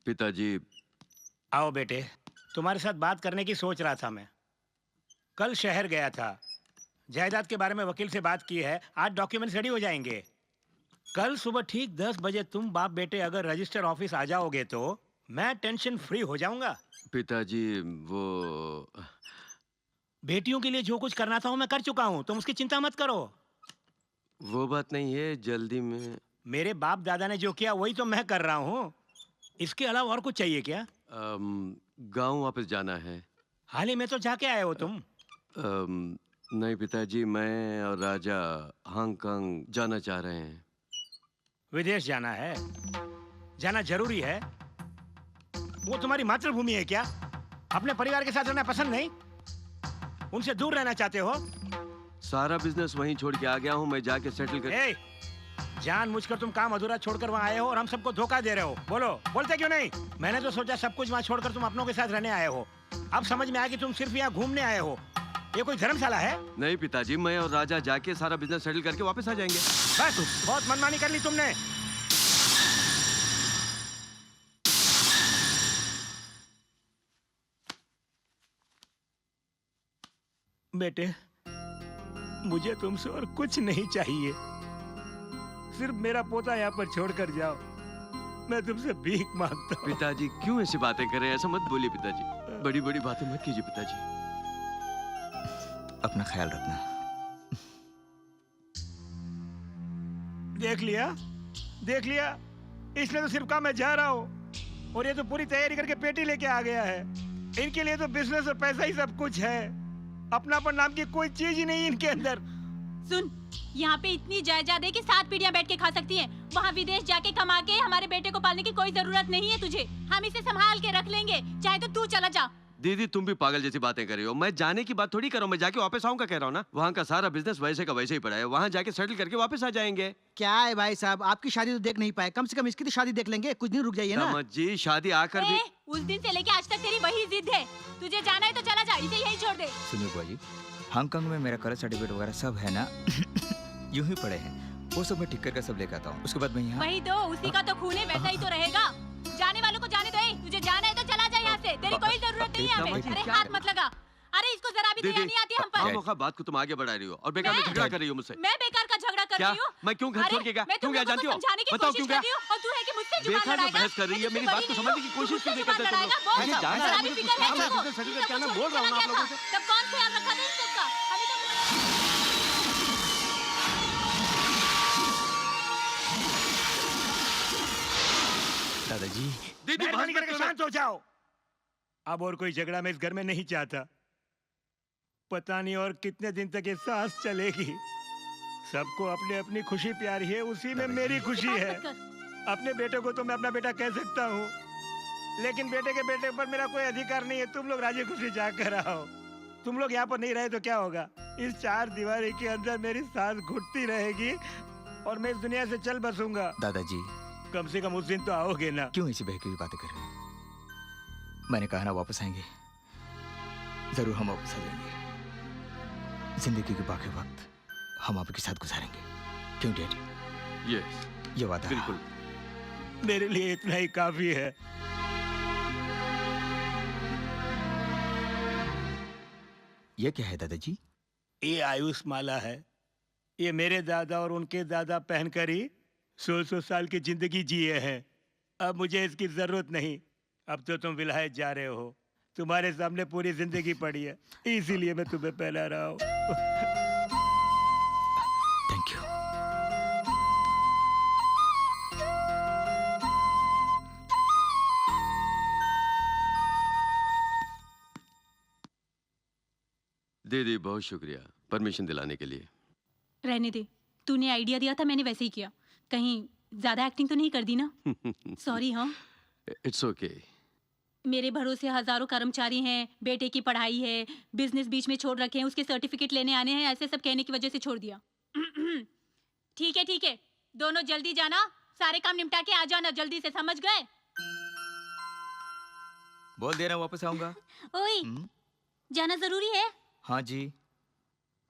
पिताजी। आओ बेटे, तुम्हारे साथ बात करने की सोच रहा था मैं। कल शहर गया था, जायदाद के बारे में वकील से बात की है। आज डॉक्यूमेंट्स रेडी हो जाएंगे। कल सुबह ठीक 10 बजे तुम बाप बेटे अगर रजिस्टर ऑफिस आ जाओगे तो मैं टेंशन फ्री हो जाऊंगा। पिताजी वो बेटियों के लिए जो कुछ करना था वो मैं कर चुका हूँ, तुम उसकी चिंता मत करो। वो बात नहीं है, जल्दी में। मेरे बाप दादा ने जो किया वही तो मैं कर रहा हूँ। इसके अलावा और कुछ चाहिए क्या? गांव वापस जाना है। हाल ही में तो जाके आए हो तुम। नहीं पिताजी, मैं और राजा हांगकांग जाना चाह रहे हैं। विदेश जाना है? जाना जरूरी है? वो तुम्हारी मातृभूमि है क्या? अपने परिवार के साथ रहना पसंद नहीं? उनसे दूर रहना चाहते हो? सारा बिजनेस वहीं छोड़ के आ गया हूँ, मैं जाके सेटल कर। जानबूझकर तुम काम अधूरा छोड़कर वहाँ आए हो और हम सबको धोखा दे रहे हो। बोलो, बोलते क्यों नहीं? मैंने तो सोचा सब कुछ वहाँ छोड़कर तुम अपनों के साथ रहने आए हो। अब समझ में आया कि तुम सिर्फ यहाँ घूमने आए हो। ये कोई धर्मशाला है? नहीं पिताजी, मैं और राजा जाके सारा बिजनेस सेटल करके वापस आ जाएंगे। बस, बहुत मनमानी कर ली तुमने। बेटे, मुझे तुमसे और कुछ नहीं चाहिए। सिर्फ मेरा पोता यहाँ पर छोड़कर जाओ, मैं तुमसे भीख मांगता हूँ। पिताजी क्यों ऐसी बातें कर रहे हैं? ऐसा मत बोलिए पिताजी, बड़ी बड़ी बातें मत कीजिए पिताजी। अपना ख्याल रखना। देख लिया, देख लिया, इसने तो सिर्फ कहा मैं जा रहा हूँ और ये तो पूरी तैयारी करके पेटी लेके आ गया है। इनके लिए तो बिजनेस और पैसा ही सब कुछ है। अपनापन नाम की कोई चीज ही नहीं इनके अंदर। सुन, यहाँ पे इतनी जायदाद है कि 7 पीढ़ियाँ बैठ के खा सकती हैं। वहाँ विदेश जाके कमा के हमारे बेटे को पालने की कोई जरूरत नहीं है तुझे। हम इसे संभाल के रख लेंगे, चाहे तो तू चला जा। दीदी तुम भी पागल जैसी बातें कर रही हो। मैं जाने की बात थोड़ी कर रहा हूँ, मैं जाके वापस आऊंगा कह रहा हूँ ना। वहाँ का सारा बिजनेस वैसे का वैसे ही पड़ा है, वहाँ जाके सेटल करके वापस आ जाएंगे। क्या है भाई साहब, आपकी शादी तो देख नहीं पाए, कम से कम इसकी तो शादी देख लेंगे। कुछ दिन रुक जाइए ना। समझ जी, शादी आकर भी। उस दिन से लेके आज तक तेरी वही जिद है। तुझे जाना है तो चला जा, इसे यही छोड़ दे। सुनिए बुआ जी, हांगकांग में मेरा कलर सर्टिफिकेट वगैरह सब है ना। यूं ही पड़े हैं, वो सब मैं ठीक करके सब लेकर आता हूँ। उसके बाद मैं यहाँ। वही तो, उसी का तो खून है, वैसा ही तो रहेगा। जाने वालों को जाने दे। तुझे जाना है तो चला जा यहाँ से, तेरी कोई जरूरत नहीं है हमें। अरे हाथ मत लगा। अरे इसको जरा भी दया नहीं आती हम पर। खामोखा बात को तुम आगे बढ़ा रही हो और बेकार में झगड़ा कर रही हो मुझसे। मैं बेकार का झगड़ा कर रही हूँ? मैं क्यों घर छोड़ के गया? क्यों गया जानती हो? बताओ क्यों गया? और तू है कि मुझसे जुबान बेकार में लड़ाएगा? बहस कर रही है, मेरी बात को समझने की कोशिश क्यों नहीं करते तुम लोग? मुझे जाना है, मुझे कुछ काम है, मुझे सेटल करके आना, बोल रहा हूँ ना आप लोगों से। तब कौन ख्याल रखा था इन सबका? अभी तो दादाजी। दीदी मेहरबानी करके शांत हो जाओ। अब और कोई झगड़ा मैं इस घर में नहीं चाहता। पता नहीं और कितने दिन तक ये सांस चलेगी। सबको अपनी अपनी खुशी प्यारी है, उसी में मेरी खुशी है। अपने बेटे को तो मैं अपना बेटा कह सकता हूँ, लेकिन बेटे के बेटे पर मेरा कोई अधिकार नहीं है। तुम लोग राजी खुशी जाकर आओ। तुम लोग यहाँ पर नहीं रहे तो क्या होगा? इस 4 दीवारी के अंदर मेरी सांस घुटती रहेगी और मैं इस दुनिया से चल बसूंगा। दादाजी, कम से कम उस दिन तो आओगे ना। क्यों ऐसी बहकी हुई बातें कर रहे हैं? मैंने कहा ना वापस आएंगे, जरूर हम वापस आ जाएंगे। जिंदगी के बाकी वक्त हम आपके साथ गुजारेंगे। क्यों डैडी? यस, ये वादा। बिल्कुल। मेरे लिए इतना ही काफी है। ये क्या है दादाजी? ये आयुष माला है। ये मेरे दादा और उनके दादा पहनकर ही 100 साल की जिंदगी जिए हैं। अब मुझे इसकी जरूरत नहीं। अब तो तुम विलायत जा रहे हो, तुम्हारे सामने पूरी जिंदगी पड़ी है, इसीलिए मैं तुम्हें पहना रहा हूँ। Thank you. दीदी बहुत शुक्रिया परमिशन दिलाने के लिए। रहने दे, तूने आइडिया दिया था, मैंने वैसे ही किया। कहीं ज्यादा एक्टिंग तो नहीं कर दी ना? सॉरी। हाँ, इट्स ओके। मेरे भरोसे हजारों कर्मचारी हैं, बेटे की पढ़ाई है, बिजनेस बीच में छोड़ रखे हैं, उसके सर्टिफिकेट लेने आने हैं, ऐसे सब कहने की वजह से छोड़ दिया। ठीक है ठीक है, दोनों जल्दी जाना, सारे काम निपटा के आ जाना जल्दी से, समझ गए? बोल दे रहा हूँ वापस आऊंगा। ओए, जाना जरूरी है? हाँ जी।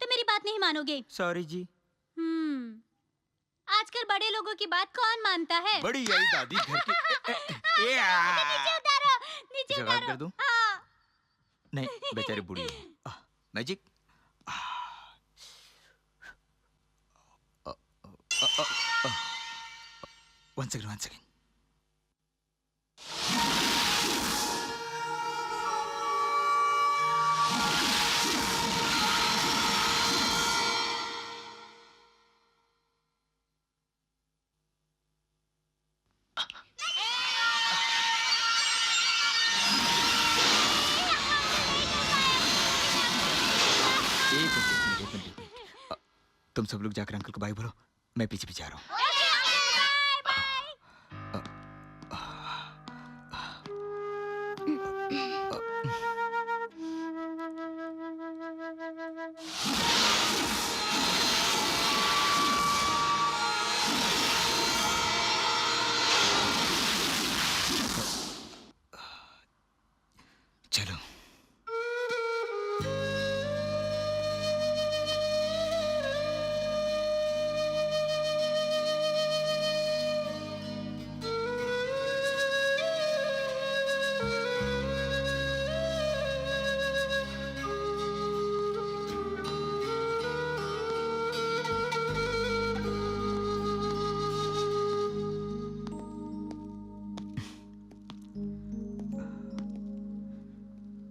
तो मेरी बात नहीं मानोगे? सॉरी जी। आजकल बड़े लोगों की बात कौन मानता है? बड़ी आई दादी घर की। नीचे उतारो, नीचे इसे गायब उतारो। कर दूं? हाँ। नहीं, बेचारी बूढ़ी है। Magic. One second, one second. एक मिनट। तुम सब लोग जाकर अंकल को बाय बोलो, मैं पीछे पीछे आ रहा हूँ। चलो।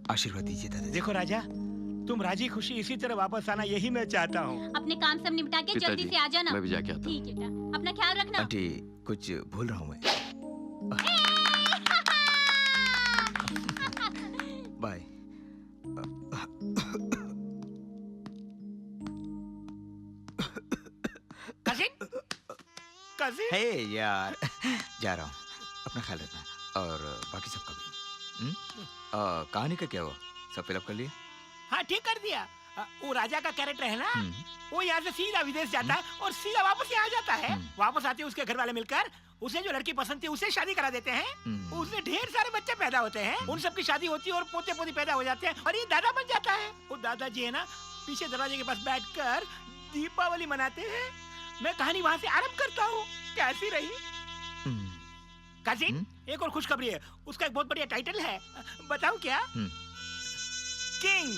आशीर्वाद दीजिए दादाजी। देखो राजा, तुम राजी खुशी इसी तरह वापस आना, यही मैं चाहता हूँ। अपने काम सब निपटा के जल्दी पिताजी, से आ जाना। मैं भी जाके आता हूँ। ठीक है बेटा, अपना ख्याल रखना। आंटी, कुछ भूल रहा हूँ मैं। बाय। Cousin, cousin. हे यार, जा रहा हूँ। अपना ख्याल रखना और बाकी सबका भी। कहानी का क्या हुआ? सब फिलअप कर लिया? हाँ ठीक कर दिया। वो राजा का कैरेक्टर है ना, हम्म। वो यहाँ से सीधा विदेश जाता है और सीधा वापस यहाँ आ जाता है। वापस आते उसके घर वाले मिलकर उसे जो लड़की पसंद थी उससे शादी करा देते हैं। उसमें ढेर सारे बच्चे पैदा होते हैं, उन सबकी शादी होती है और पोते पोती पैदा हो जाते हैं और ये दादा बन जाता है। वो दादाजी है ना, पीछे दरवाजे के पास बैठकर दीपावली मनाते हैं। मैं कहानी वहाँ से आरंभ करता हूँ। कैसी रही काजिन? एक और खुशखबरी है, उसका एक बहुत बढ़िया टाइटल है, बताऊं क्या? किंग।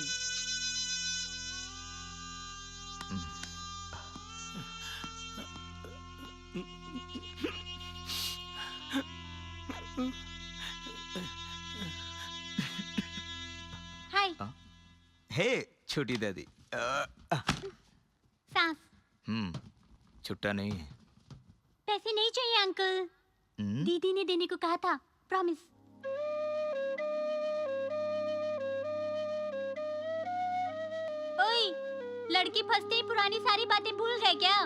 हाय। हे छोटी दादी। सांस। छुट्टा नहीं है। पैसे नहीं चाहिए अंकल, दीदी ने देने को कहा था, प्रॉमिस। ओए, लड़की फंसते ही पुरानी सारी बातें भूल गए क्या?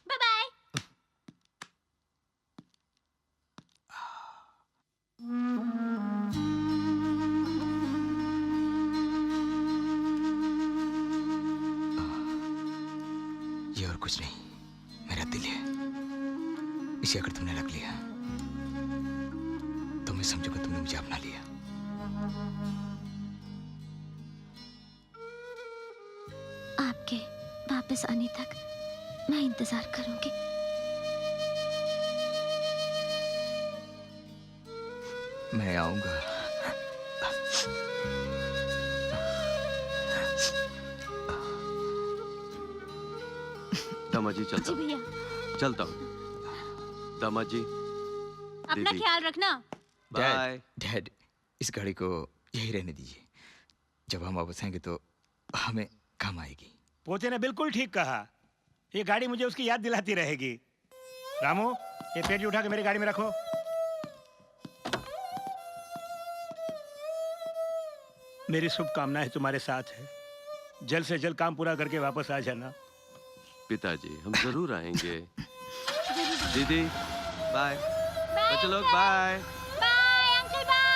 Bye bye. ये और कुछ नहीं, मेरा दिल है। इसे अगर तुमने रख लिया तो मैं समझूंगा तुमने मुझे अपना लिया। आपके वापस आने तक मैं इंतजार करूंगी। मैं आऊंगा। दामाजी चलता जी हूँ, भैया, चलता हूँ। दामाजी, अपना दीदी। ख्याल रखना। बाय। डैड, इस गाड़ी को यही रहने दीजिए। जब हम वापस आएंगे तो हमें काम आएगी। पोते ने बिल्कुल ठीक कहा, ये गाड़ी मुझे उसकी याद दिलाती रहेगी। रामू, ये पेटी उठा के मेरी गाड़ी में रखो। मेरी शुभकामनाएं तुम्हारे साथ है। जल्द से जल्द काम पूरा करके वापस आ जाना। पिताजी, हम जरूर आएंगे। दीदी, बाय। बच्चे लोग, बाय। Bye uncle, bye.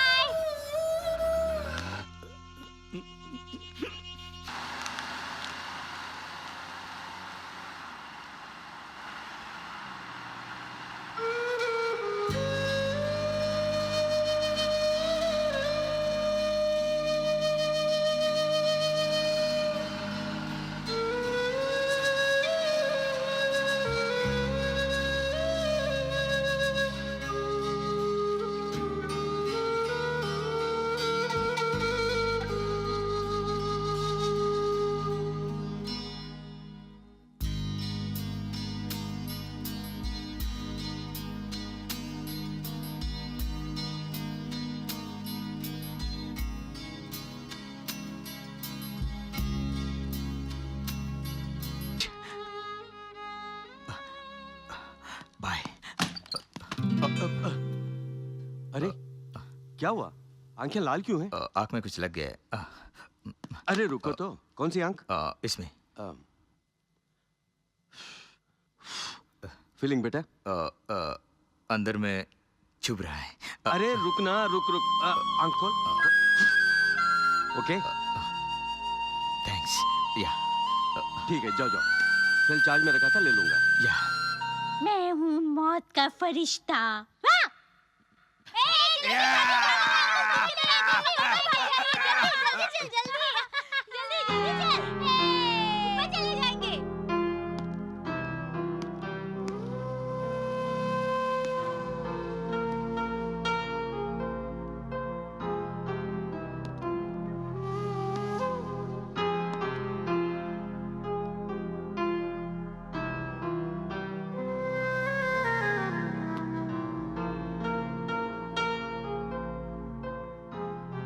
क्या हुआ? आंखें लाल क्यों हैं? आंख में कुछ लग गया है। अरे रुको तो, कौन सी आंख? इसमें। फीलिंग बेटा? अंदर में चुभ रहा है। अरे रुकना, रुक रुक, आंख खोल। Okay thanks. या ठीक है, जाओ जाओ, सेल चार्ज में रखा था, ले लूंगा। या मैं हूँ मौत का फरिश्ता। वाह!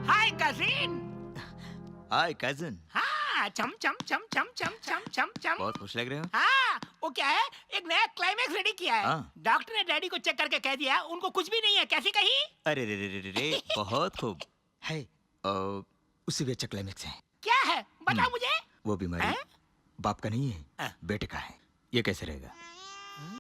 हाय कजिन। हाय कजन। हाँ, चम चम चम चम चम चम चम चम। बहुत खुश लग रहे हो। हाँ, वो क्या है, एक नया क्लाइमेक्स रेडी किया है। हाँ। डॉक्टर ने डैडी को चेक करके कह दिया उनको कुछ भी नहीं है। कैसी कही? अरे रे रे रे रे रे, बहुत खूब है। उससे भी अच्छा क्लाइमेक्स है। क्या है, बता मुझे। वो बीमारी हैं? बाप का नहीं है, हाँ। बेटे का है। ये कैसे रहेगा?